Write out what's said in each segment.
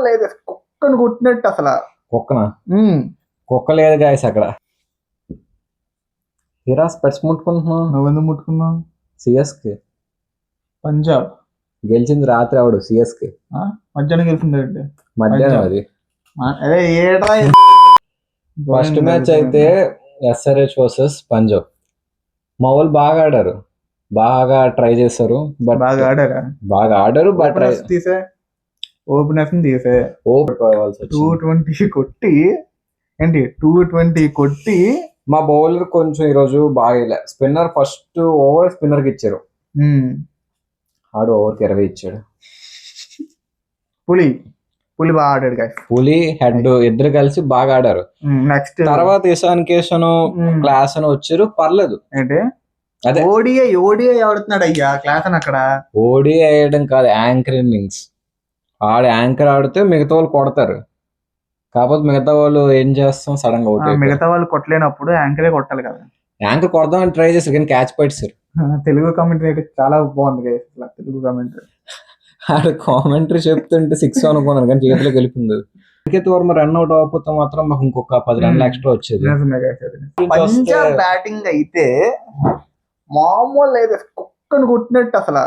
లేదు కుక్కను కొట్టినట్టు అసలు. కుక్కన కుక్క లేదు గాయస్ అక్కడ. హీరా స్పెట్స్ ముట్టుకుంటున్నావు. నువ్వెందుకు ముట్టుకున్నావు? సిఎస్కే పంజాబ్ గెలిచింది రాత్రి. ఆవిడ సిఎస్కే మధ్యాహ్నం గెలిచింది అంటే మధ్యాహ్నం. అది అదే ఏడా ఫస్ట్ మ్యాచ్ అయితే ఎస్ఆర్హెచ్ వర్సెస్ పంజాబ్. మా వాళ్ళు బాగా ఆడారు, బాగా ట్రై చేశారు. బట్ బాగా ఆడారు బట్ తీసే ఓపెనర్స్ తీసే 220 కొట్టి ఏంటి 220 కొట్టి. మా బౌలర్ కొంచెం ఈరోజు బాగా స్పిన్నర్ ఫస్ట్ ఓవర్ స్పిన్నర్ కి ఇచ్చారు. ఆడు ఓవర్కి 20 ఇచ్చాడు. పులి బాగా ఆడాడు. పులి హెడ్ ఇద్దరు కలిసి బాగా ఆడారు. నెక్స్ట్ తర్వాత ఇషాన్ కిషన్ క్లాస్ అని వచ్చారు, పర్లేదు. అంటే అదే ఓడిఐ ఆడుతున్నాడు అయ్యా క్లాస్ అని. అక్కడ ఓడిఐ వేయడం కాదు, యాంకర్ ఇన్నింగ్స్. ఆడు యాంకర్ ఆడితే మిగతా వాళ్ళు కొడతారు. కాకపోతే మిగతా వాళ్ళు ఏం చేస్తాం, సడన్ గా అవుట్. మిగతా వాళ్ళు కొట్టలేనప్పుడు యాంకరే కొట్టాలి కదా. యాంకర్ కొడదామని ట్రై చేశారు కానీ క్యాచ్ పట్టారు. తెలుగు కామెంటరీ అయితే చాలా బాగుంది. తెలుగు కామెంటరీ ఆడ కామెంటరీ చెప్తుంటే 6 అనుకున్నాను కానీ చేతిలోకి వెళ్ళిపోయింది. క్రికెట్ వర్మ రన్ అవుట్ అవ్వకపోతే మాత్రం మాకు ఇంకొక 10 రన్లు ఎక్స్ట్రా వచ్చేది. పంజాబ్ బ్యాటింగ్ అయితే మామూలు లేదు, కుక్కను కొట్టినట్టు అసలు.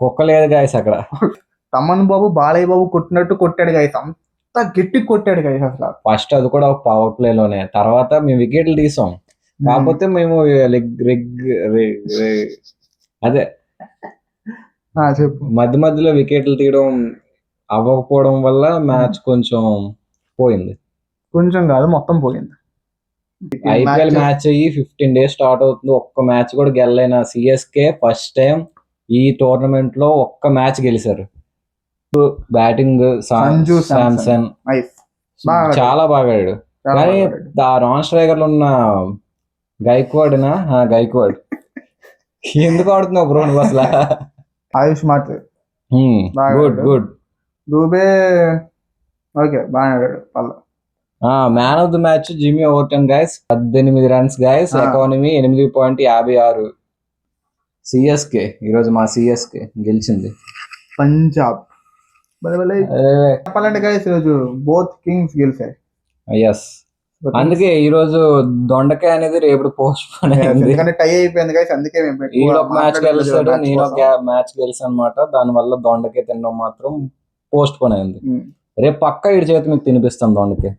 కుక్క లేదు గాయస్ అక్కడ. తమన్ బాబు బాలయ్య బాబు కొట్టినట్టు కొట్టాడు గాయస్. అంత గట్టి కొట్టాడు గాయస్ అసలు. ఫస్ట్ అది కూడా పవర్ ప్లే లోనే. తర్వాత మేము వికెట్లు తీసాం, కాకపోతే మేము అదే మధ్య మధ్యలో వికెట్లు తీయడం అవ్వకపోవడం వల్ల మ్యాచ్ కొంచెం పోయింది. కొంచెం కాదు మొత్తం పోయింది. ఐపీఎల్ మ్యాచ్ అయ్యి 15 days స్టార్ట్ అవుతుంది, ఒక్క మ్యాచ్ కూడా గెలలేన సిఎస్కే ఫస్ట్ టైం ఈ టోర్నమెంట్ లో ఒక్క మ్యాచ్ గెలిచారు. బ్యాటింగ్ శాంసన్ చాలా బాగా ఆడాడు. కానీ నాన్ స్ట్రైకర్ లో ఉన్న గైక్వాడ్ ఎందుకు ఆడుతున్నావు బ్రో నువ్వు అసలు? ఆయుష్ మాత్రం గుడ్. దూబే ఓకే బాగా ఆడాడు. Man of the match Jimmy Overton guys, 18 runs guys. Economy 8.56. CSK ఈరోజు మా సిఎస్కే గెలిచింది. పంజాబ్ చెప్పాలంటే గైస్ ఈరోజు బోత్ కింగ్స్ గెలిచాయి. ఎస్, అందుకే ఈ రోజు దొండకాయ అనేది రేపు పోస్ట్ పోన్ అయింది. టై అయిపోయింది గైస్. అందుకే ఒక మ్యాచ్ గెలిచాడు, నేను ఒక మ్యాచ్ గెలిచాను అనమాట. దాని వల్ల దొండకాయ తినడం మాత్రం పోస్ట్ పోన్ అయింది. రేపు పక్కా ఇడి చేతి మీకు తినిపిస్తాం దొండకాయ.